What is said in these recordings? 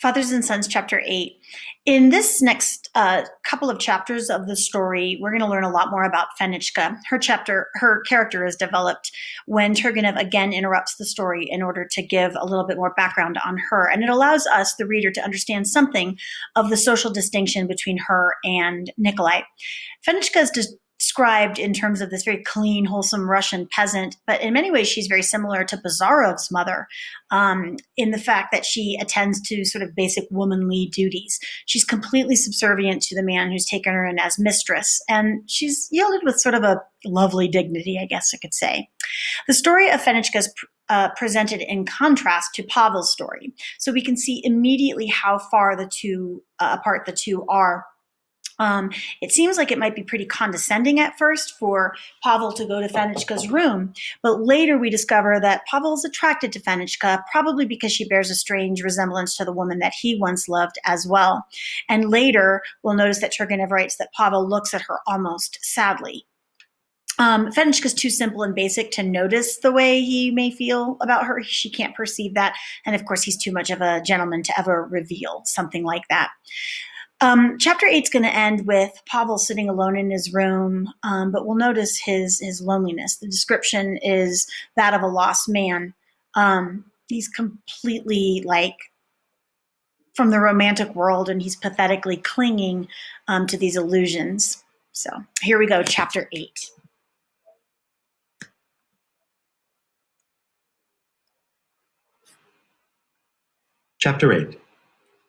Fathers and Sons, Chapter 8. In this next couple of chapters of the story, we're going to learn a lot more about Fenichka. Her character is developed when Turgenev again interrupts the story in order to give a little bit more background on her. And it allows us, the reader, to understand something of the social distinction between her and Nikolai. Fenichka is described in terms of this very clean, wholesome Russian peasant, but in many ways she's very similar to Bazarov's mother in the fact that she attends to sort of basic womanly duties. She's completely subservient to the man who's taken her in as mistress, and she's yielded with sort of a lovely dignity, I guess I could say. The story of Fenichka is presented in contrast to Pavel's story, so we can see immediately how far the two apart the two are. It seems like it might be pretty condescending at first for Pavel to go to Fenichka's room, but later we discover that Pavel is attracted to Fenichka, probably because she bears a strange resemblance to the woman that he once loved as well. And later, we'll notice that Turgenev writes that Pavel looks at her almost sadly. Fenichka is too simple and basic to notice the way he may feel about her. She can't perceive that. And of course, he's too much of a gentleman to ever reveal something like that. Chapter 8 is going to end with Pavel sitting alone in his room, but we'll notice his loneliness. The description is that of a lost man. He's completely like from the romantic world, and he's pathetically clinging to these illusions. So here we go, Chapter 8. Chapter 8.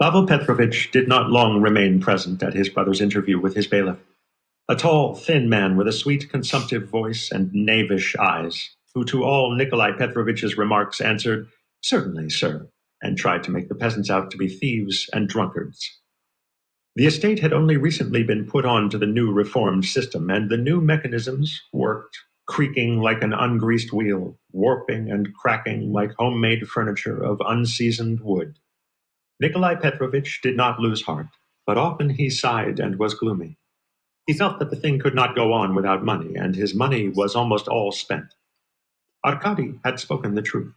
Pavel Petrovitch did not long remain present at his brother's interview with his bailiff. A tall, thin man with a sweet, consumptive voice and knavish eyes, who to all Nikolai Petrovitch's remarks answered, "Certainly, sir," and tried to make the peasants out to be thieves and drunkards. The estate had only recently been put on to the new reformed system, and the new mechanisms worked, creaking like an ungreased wheel, warping and cracking like homemade furniture of unseasoned wood. Nikolai Petrovitch did not lose heart, but often he sighed and was gloomy. He felt that the thing could not go on without money, and his money was almost all spent. Arkady had spoken the truth.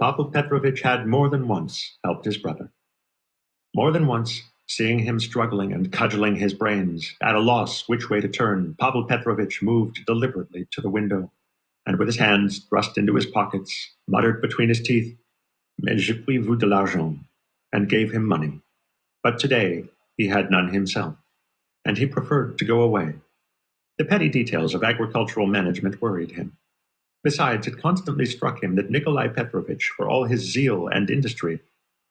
Pavel Petrovitch had more than once helped his brother. More than once, seeing him struggling and cudgeling his brains, at a loss which way to turn, Pavel Petrovitch moved deliberately to the window, and with his hands thrust into his pockets, muttered between his teeth, "Mais je puis vous de l'argent," and gave him money. But today he had none himself, and he preferred to go away. The petty details of agricultural management worried him. Besides, it constantly struck him that Nikolai Petrovitch, for all his zeal and industry,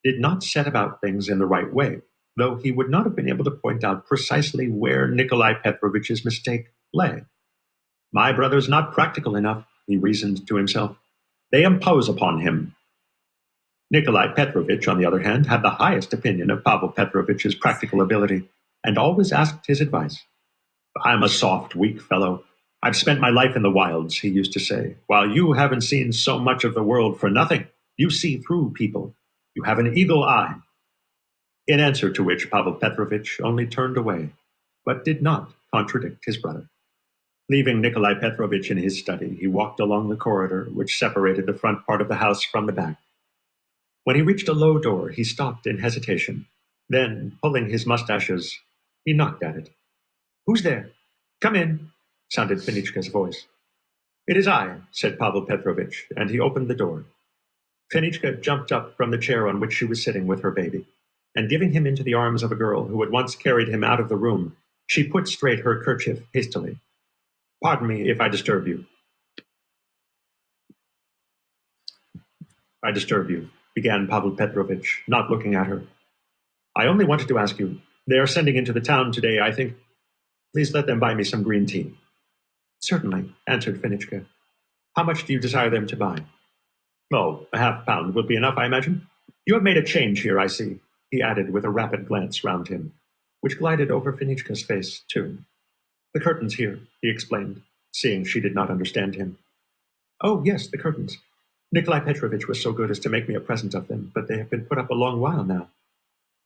did not set about things in the right way, though he would not have been able to point out precisely where Nikolai Petrovitch's mistake lay. "My brother's not practical enough," he reasoned to himself. "They impose upon him." Nikolai Petrovitch, on the other hand, had the highest opinion of Pavel Petrovitch's practical ability, and always asked his advice. "I'm a soft, weak fellow. I've spent my life in the wilds," he used to say, "while you haven't seen so much of the world for nothing. You see through people. You have an eagle eye." In answer to which Pavel Petrovitch only turned away, but did not contradict his brother. Leaving Nikolai Petrovitch in his study, he walked along the corridor which separated the front part of the house from the back. When he reached a low door, he stopped in hesitation. Then, pulling his mustaches, he knocked at it. "Who's there? Come in," sounded Fenichka's voice. "It is I," said Pavel Petrovitch, and he opened the door. Fenichka jumped up from the chair on which she was sitting with her baby, and giving him into the arms of a girl who had once carried him out of the room, she put straight her kerchief hastily. "Pardon me if I disturb you." "I disturb you," began Pavel Petrovitch, not looking at her. "I only wanted to ask you, they are sending into the town today, I think. Please let them buy me some green tea." "Certainly," answered Fenichka. "How much do you desire them to buy?" "Oh, a half-pound will be enough, I imagine. You have made a change here, I see," he added with a rapid glance round him, which glided over Fenichka's face, too. "The curtains here," he explained, seeing she did not understand him. "Oh, yes, the curtains. Nikolai Petrovitch was so good as to make me a present of them, but they have been put up a long while now."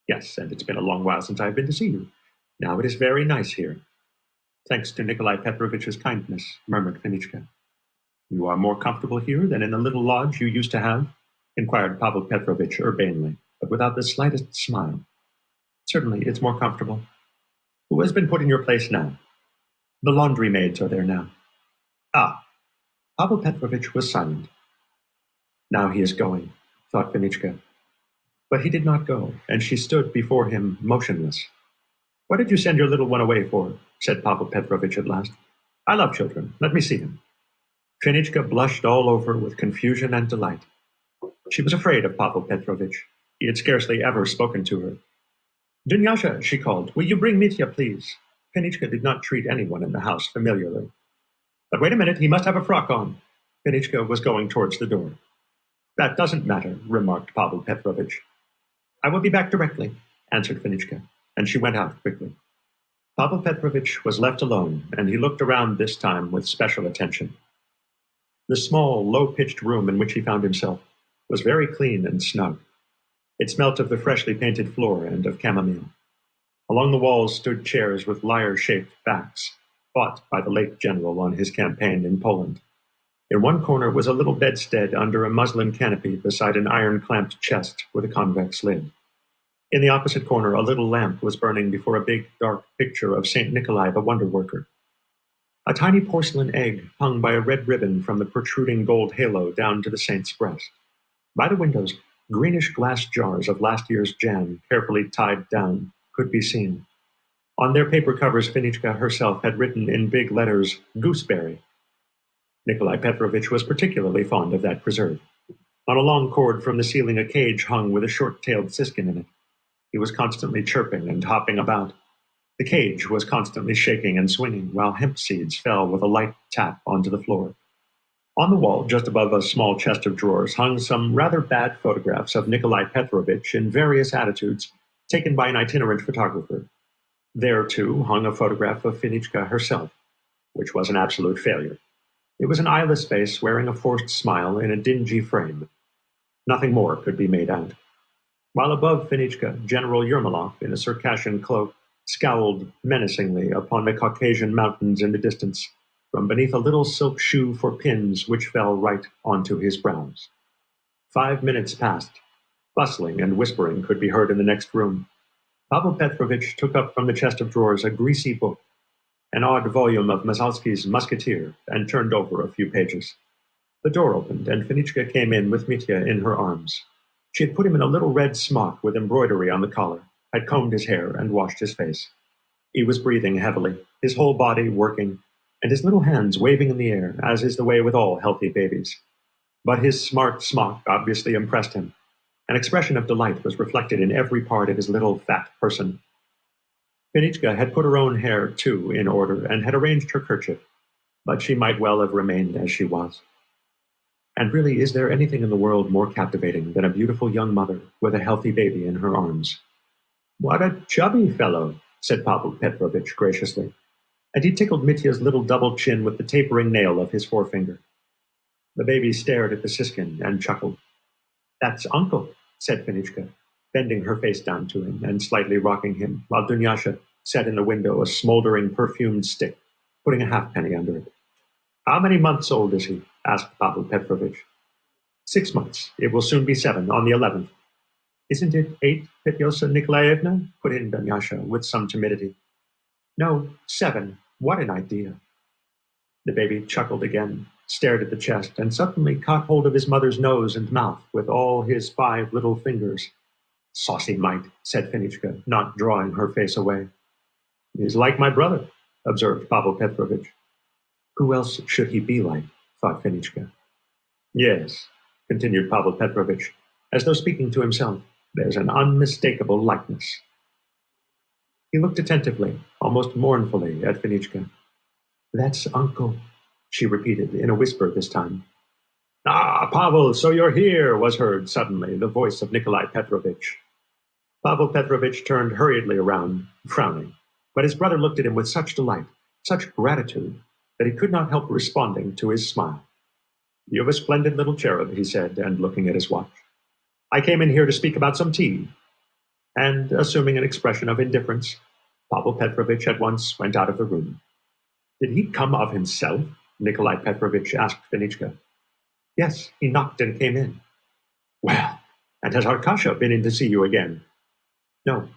"Yes, and it's been a long while since I've been to see you. Now it is very nice here." "Thanks to Nikolai Petrovitch's kindness," murmured Fenichka. "You are more comfortable here than in the little lodge you used to have?" inquired Pavel Petrovitch urbanely, but without the slightest smile. Certainly, it's more comfortable. Who has been put in your place now? The laundry maids are there now. Ah, Pavel Petrovitch was silent. Now he is going, thought Fenichka. But he did not go, and she stood before him motionless. What did you send your little one away for? Said Pavel Petrovitch at last. I love children. Let me see him. Fenichka blushed all over with confusion and delight. She was afraid of Pavel Petrovitch. He had scarcely ever spoken to her. Dunyasha, she called, will you bring Mitya, please? Fenichka did not treat anyone in the house familiarly. But wait a minute, he must have a frock on. Fenichka was going towards the door. That doesn't matter, remarked Pavel Petrovitch. I will be back directly, answered Fenichka, and she went out quickly. Pavel Petrovitch was left alone, and he looked around this time with special attention. The small, low-pitched room in which he found himself was very clean and snug. It smelt of the freshly painted floor and of chamomile. Along the walls stood chairs with lyre-shaped backs, bought by the late general on his campaign in Poland. In one corner was a little bedstead under a muslin canopy beside an iron-clamped chest with a convex lid. In the opposite corner, a little lamp was burning before a big, dark picture of St. Nikolai the Wonder Worker. A tiny porcelain egg hung by a red ribbon from the protruding gold halo down to the saint's breast. By the windows, greenish glass jars of last year's jam, carefully tied down, could be seen. On their paper covers, Fenichka herself had written in big letters, "Gooseberry." Nikolai Petrovitch was particularly fond of that preserve. On a long cord from the ceiling, a cage hung with a short-tailed siskin in it. He was constantly chirping and hopping about. The cage was constantly shaking and swinging, while hemp seeds fell with a light tap onto the floor. On the wall, just above a small chest of drawers, hung some rather bad photographs of Nikolai Petrovitch in various attitudes, taken by an itinerant photographer. There, too, hung a photograph of Fenichka herself, which was an absolute failure. It was an eyeless face wearing a forced smile in a dingy frame. Nothing more could be made out. While above Fenichka, General Yermolov, in a Circassian cloak, scowled menacingly upon the Caucasian mountains in the distance, from beneath a little silk shoe for pins which fell right onto his brows. 5 minutes passed. Bustling and whispering could be heard in the next room. Pavel Petrovitch took up from the chest of drawers a greasy book, an odd volume of Masalski's Musketeer, and turned over a few pages. The door opened, and Fenichka came in with Mitya in her arms. She had put him in a little red smock with embroidery on the collar, had combed his hair, and washed his face. He was breathing heavily, his whole body working, and his little hands waving in the air, as is the way with all healthy babies. But his smart smock obviously impressed him. An expression of delight was reflected in every part of his little fat person. Fenichka had put her own hair, too, in order, and had arranged her kerchief, but she might well have remained as she was. And really, is there anything in the world more captivating than a beautiful young mother with a healthy baby in her arms? What a chubby fellow, said Pavel Petrovitch graciously, and he tickled Mitya's little double chin with the tapering nail of his forefinger. The baby stared at the siskin and chuckled. That's uncle, said Fenichka, bending her face down to him and slightly rocking him, while Dunyasha set in the window a smoldering perfumed stick, putting a halfpenny under it. How many months old is he? Asked Pavel Petrovitch. 6 months. It will soon be 7, on the 11th. Isn't it 8, Petyosa Nikolaevna? Put in Dunyasha with some timidity. No, 7. What an idea. The baby chuckled again, stared at the chest, and suddenly caught hold of his mother's nose and mouth with all his 5 little fingers. Saucy mite, said Fenichka, not drawing her face away. He's like my brother, observed Pavel Petrovitch. Who else should he be like? Thought Fenichka. Yes, continued Pavel Petrovitch, as though speaking to himself, there's an unmistakable likeness. He looked attentively, almost mournfully, at Fenichka. That's uncle, she repeated, in a whisper this time. Ah, Pavel, so you're here, was heard suddenly the voice of Nikolai Petrovitch. Pavel Petrovitch turned hurriedly around, frowning, but his brother looked at him with such delight, such gratitude, that he could not help responding to his smile. You've a splendid little cherub, he said, and looking at his watch. I came in here to speak about some tea. And, assuming an expression of indifference, Pavel Petrovitch at once went out of the room. Did he come of himself? Nikolai Petrovitch asked Fenichka. Yes, he knocked and came in. Well, And has Arkasha been in to see you again? No.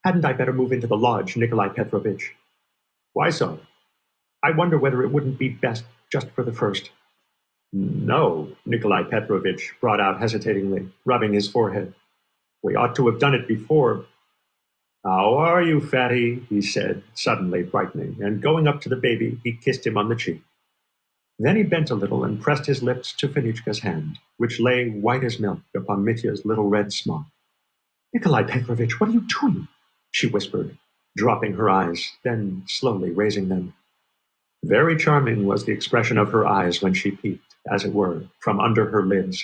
Hadn't I better move into the lodge, Nikolai Petrovitch? Why so? I wonder whether it wouldn't be best just for the first. No, Nikolai Petrovitch brought out hesitatingly, rubbing his forehead. We ought to have done it before. How are you, fatty? He said, suddenly brightening, and going up to the baby, he kissed him on the cheek. Then he bent a little and pressed his lips to Fenichka's hand, which lay white as milk upon Mitya's little red smock. Nikolai Petrovitch, what are you doing? She whispered, dropping her eyes, then slowly raising them. Very charming was the expression of her eyes when she peeped, as it were, from under her lids,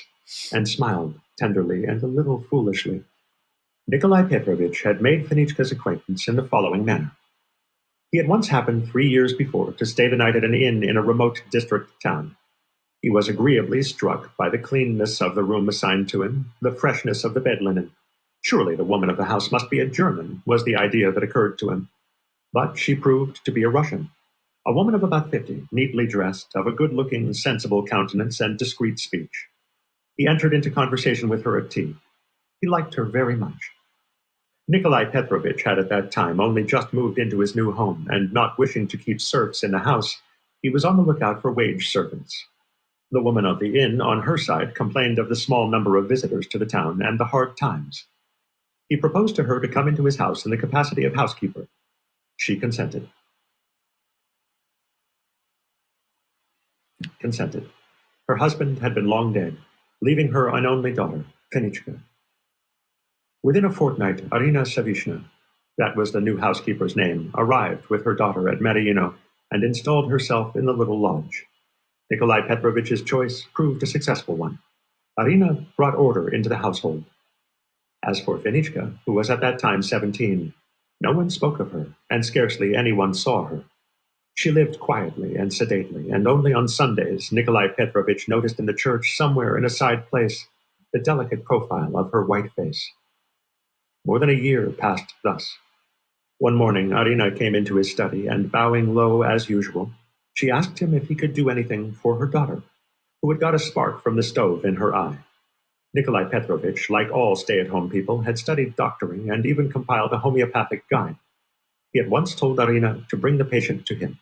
and smiled tenderly and a little foolishly. Nikolai Petrovitch had made Fenichka's acquaintance in the following manner. He had once happened 3 years before to stay the night at an inn in a remote district town. He was agreeably struck by the cleanness of the room assigned to him, the freshness of the bed linen. Surely the woman of the house must be a German, was the idea that occurred to him. But she proved to be a Russian. A woman of about 50, neatly dressed, of a good-looking, sensible countenance and discreet speech. He entered into conversation with her at tea. He liked her very much. Nikolai Petrovitch had at that time only just moved into his new home, and not wishing to keep serfs in the house, he was on the lookout for wage servants. The woman of the inn, on her side, complained of the small number of visitors to the town and the hard times. He proposed to her to come into his house in the capacity of housekeeper. She consented. Her husband had been long dead, leaving her an only daughter, Fenichka. Within a fortnight, Arina Savishna, that was the new housekeeper's name, arrived with her daughter at Mariino and installed herself in the little lodge. Nikolai Petrovitch's choice proved a successful one. Arina brought order into the household. As for Fenichka, who was at that time 17, no one spoke of her, and scarcely anyone saw her. She lived quietly and sedately, and only on Sundays Nikolai Petrovitch noticed in the church somewhere in a side place the delicate profile of her white face. More than a year passed thus. One morning Arina came into his study, and bowing low as usual, she asked him if he could do anything for her daughter, who had got a spark from the stove in her eye. Nikolai Petrovitch, like all stay-at-home people, had studied doctoring and even compiled a homeopathic guide. He had once told Arina to bring the patient to him.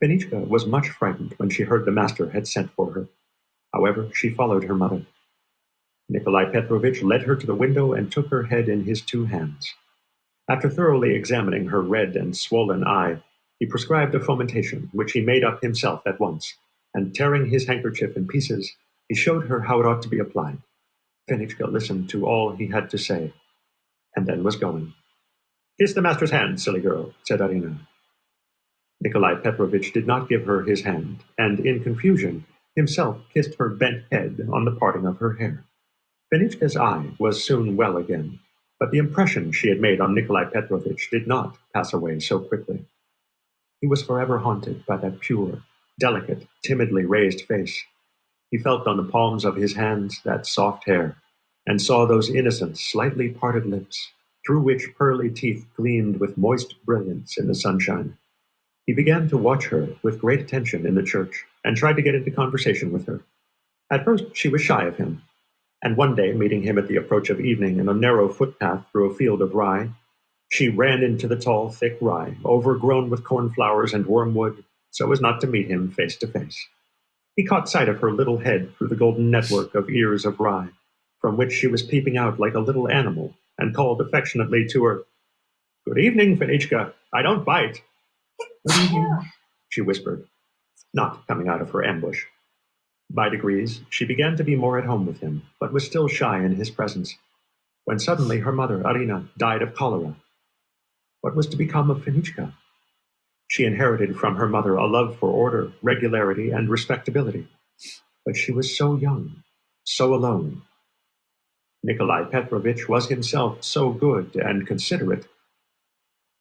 Fenichka was much frightened when she heard the master had sent for her. However, she followed her mother. Nikolai Petrovitch led her to the window and took her head in his 2 hands. After thoroughly examining her red and swollen eye, he prescribed a fomentation, which he made up himself at once, and tearing his handkerchief in pieces, he showed her how it ought to be applied. Fenichka listened to all he had to say, and then was going. Kiss the master's hand, silly girl, said Arina. Nikolai Petrovitch did not give her his hand, and in confusion, himself kissed her bent head on the parting of her hair. Fenichka's eye was soon well again, but the impression she had made on Nikolai Petrovitch did not pass away so quickly. He was forever haunted by that pure, delicate, timidly raised face. He felt on the palms of his hands that soft hair, and saw those innocent, slightly parted lips, through which pearly teeth gleamed with moist brilliance in the sunshine. He began to watch her with great attention in the church, and tried to get into conversation with her. At first she was shy of him, and one day, meeting him at the approach of evening in a narrow footpath through a field of rye, she ran into the tall, thick rye, overgrown with cornflowers and wormwood, so as not to meet him face to face. He caught sight of her little head through the golden network of ears of rye, from which she was peeping out like a little animal, and called affectionately to her, "Good evening, Fenichka. I don't bite." "Good evening," she whispered, not coming out of her ambush. By degrees, she began to be more at home with him, but was still shy in his presence, when suddenly her mother, Arina, died of cholera. What was to become of Fenichka? She inherited from her mother a love for order, regularity, and respectability. But she was so young, so alone. Nikolai Petrovitch was himself so good and considerate.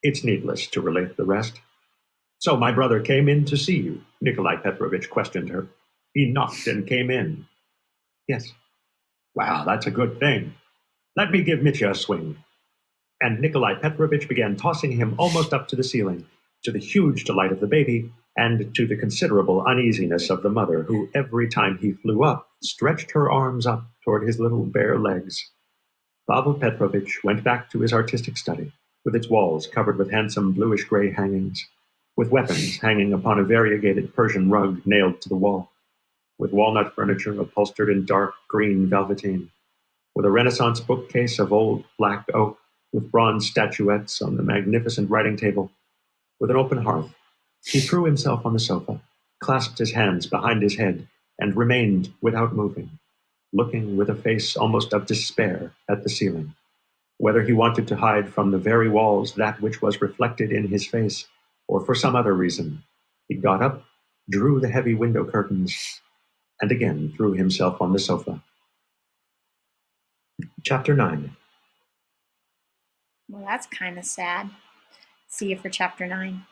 It's needless to relate the rest. "So my brother came in to see you?" Nikolai Petrovitch questioned her. "He knocked and came in." "Yes." "Well, that's a good thing. Let me give Mitya a swing." And Nikolai Petrovitch began tossing him almost up to the ceiling, to the huge delight of the baby, and to the considerable uneasiness of the mother, who every time he flew up, stretched her arms up toward his little bare legs. Pavel Petrovitch went back to his artistic study, with its walls covered with handsome bluish-gray hangings, with weapons hanging upon a variegated Persian rug nailed to the wall, with walnut furniture upholstered in dark green velveteen, with a Renaissance bookcase of old black oak, with bronze statuettes on the magnificent writing table, with an open hearth. He threw himself on the sofa, clasped his hands behind his head, and remained without moving, looking with a face almost of despair at the ceiling. Whether he wanted to hide from the very walls that which was reflected in his face, or for some other reason, he got up, drew the heavy window curtains, and again threw himself on the sofa. Chapter 9. Well, that's kind of sad. See you for chapter 9.